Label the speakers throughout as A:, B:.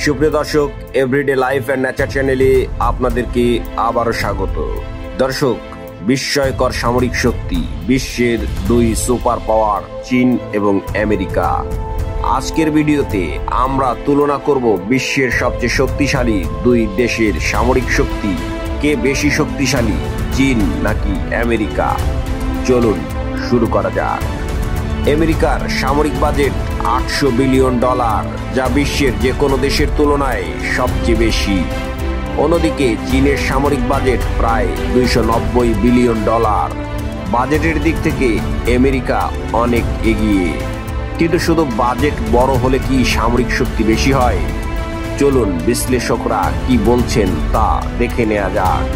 A: সুপ্রিয় দর্শক, everyday life and nature চ্যানেলে আপনাদেরকে আবারও স্বাগত। দর্শক, বিস্ময়কর সামরিক শক্তি, বিশ্বের দুই সুপার পাওয়ার চীন এবং আমেরিকা। আজকের ভিডিওতে আমরা তুলনা করব বিশ্বের সবচেয়ে শক্তিশালী দুই দেশের সামরিক শক্তি। কে বেশি শক্তিশালী, চীন নাকি আমেরিকা? চলুন শুরু করা যাক। আমেরিকার সামরিক বাজেট $800 বিলিয়ন, যা বিশ্বের যে কোনো দেশের তুলনায় সবচেয়ে বেশি। অন্যদিকে চীনের সামরিক বাজেট প্রায় $290 বিলিয়ন। বাজেটের দিক থেকে আমেরিকা অনেক এগিয়ে, কিন্তু শুধু বাজেট বড় হলে কি সামরিক শক্তি বেশি হয়? চলুন বিশ্লেষকরা কি বলছেন তা দেখে নেওয়া যাক।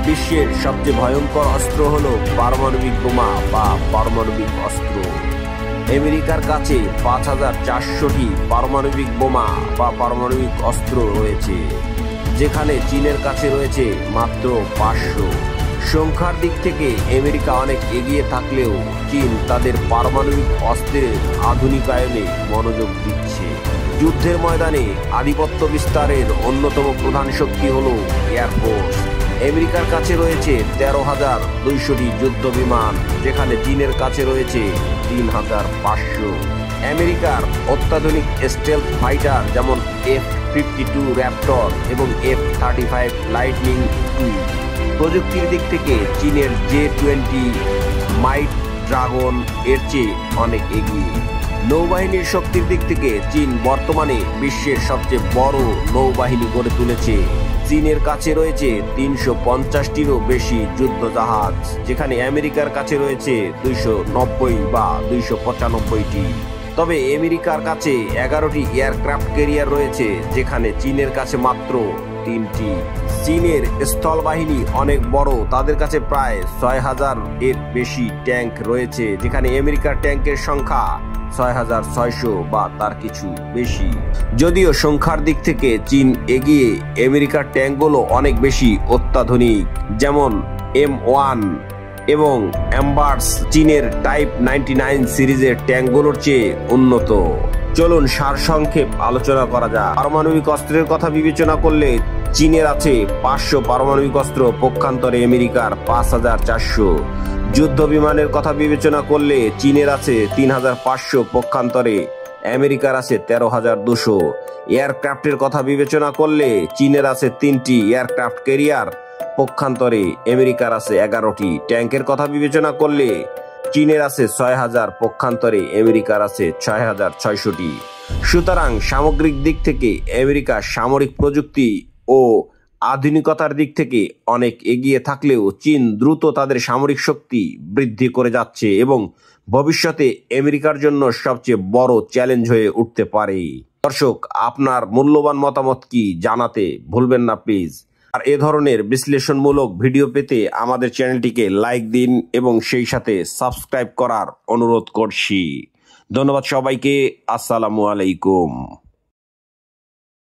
A: বিশ্বের সবচেয়ে ভয়ঙ্কর অস্ত্র হলো পারমাণবিক বোমা বা পারমাণবিক অস্ত্র। আমেরিকার কাছে 5400টি পারমাণবিক বোমা বা পারমাণবিক অস্ত্র রয়েছে, যেখানে চীনের কাছে রয়েছে মাত্র 500। সংখ্যার দিক থেকে আমেরিকা অনেক এগিয়ে থাকলেও চীন তাদের পারমাণবিক অস্ত্রের আধুনিকায়নে মনোযোগ দিচ্ছে। যুদ্ধের ময়দানে আধিপত্য বিস্তারের অন্যতম প্রধান শক্তি হলো এয়ারফোর্স। আমেরিকার কাছে রয়েছে 13,200টি যুদ্ধ বিমান, যেখানে চীনের কাছে রয়েছে 3,500। আমেরিকার অত্যাধুনিক স্টেলথ ফাইটার যেমন F-52 র্যাপটর এবং F-35 লাইটনিং II। প্রযুক্তির দিক থেকে চীনের J-20 মাইট ড্রাগন এর চেয়ে অনেক এগিয়ে। নৌবাহিনীর শক্তির দিক থেকে চীন বর্তমানে বিশ্বের সবচেয়ে বড় নৌবাহিনী গড়ে তুলেছে। চীনের কাছে রয়েছে 350টিরও বেশি যুদ্ধ জাহাজ, যেখানে আমেরিকার কাছে রয়েছে 290 বা 295টি। তবে আমেরিকার কাছে 11টি এয়ারক্রাফট ক্যারিয়ার রয়েছে, যেখানে চীনের কাছে মাত্র 3টি। চীনের স্থল বাহিনী অনেক বড়, তাদের কাছে প্রায় 6000 এর বেশি ট্যাঙ্ক রয়েছে, যেখানে আমেরিকার ট্যাঙ্কের সংখ্যা 6600 বা তার কিছু বেশি। যদিও সংখ্যার দিক থেকে চীন এগিয়ে, আমেরিকার ট্যাঙ্কগুলো অনেক বেশি অত্যাধুনিক, যেমন M1 এবং অ্যাম্বার্স চীনের টাইপ 99 সিরিজের ট্যাঙ্কগুলোর চেয়ে উন্নত। চলুন সারসংক্ষেপ আলোচনা করা যাক। পারমাণবিক অস্ত্রের কথা বিবেচনা করলে চীনের আছে 500 পারমাণবিক অস্ত্র, পক্ষান্তরে আমেরিকার 5400। যুদ্ধ বিমানের কথা বিবেচনা করলে চীনের আছে 3500, পক্ষান্তরে আমেরিকার আছে 13,200। এয়ারক্রাফটের কথা বিবেচনা করলে চীনের আছে 3টি এয়ারক্রাফট ক্যারিয়ার, পক্ষান্তরে আমেরিকার আছে 11টি। ট্যাঙ্কের কথা বিবেচনা করলে চীনের আছে 6000, পক্ষান্তরে আমেরিকার আছে 6600টি। সুতরাং সামগ্রিক দিক থেকে আমেরিকা সামরিক প্রযুক্তি ও আধুনিকতার দিক থেকে অনেক এগিয়ে থাকলেও চীন দ্রুত তাদের সামরিক শক্তি বৃদ্ধি করে যাচ্ছে এবং ভবিষ্যতে আমেরিকার জন্য সবচেয়ে বড় চ্যালেঞ্জ হয়ে উঠতে পারে। দর্শক, আপনার মূল্যবান মতামত কি জানাতে ভুলবেন না প্লিজ। আর এ ধরনের বিশ্লেষণমূলক ভিডিও পেতে আমাদের চ্যানেলটিকে লাইক দিন এবং সেই সাথে সাবস্ক্রাইব করার অনুরোধ করছি। ধন্যবাদ সবাইকে। আসসালামু আলাইকুম।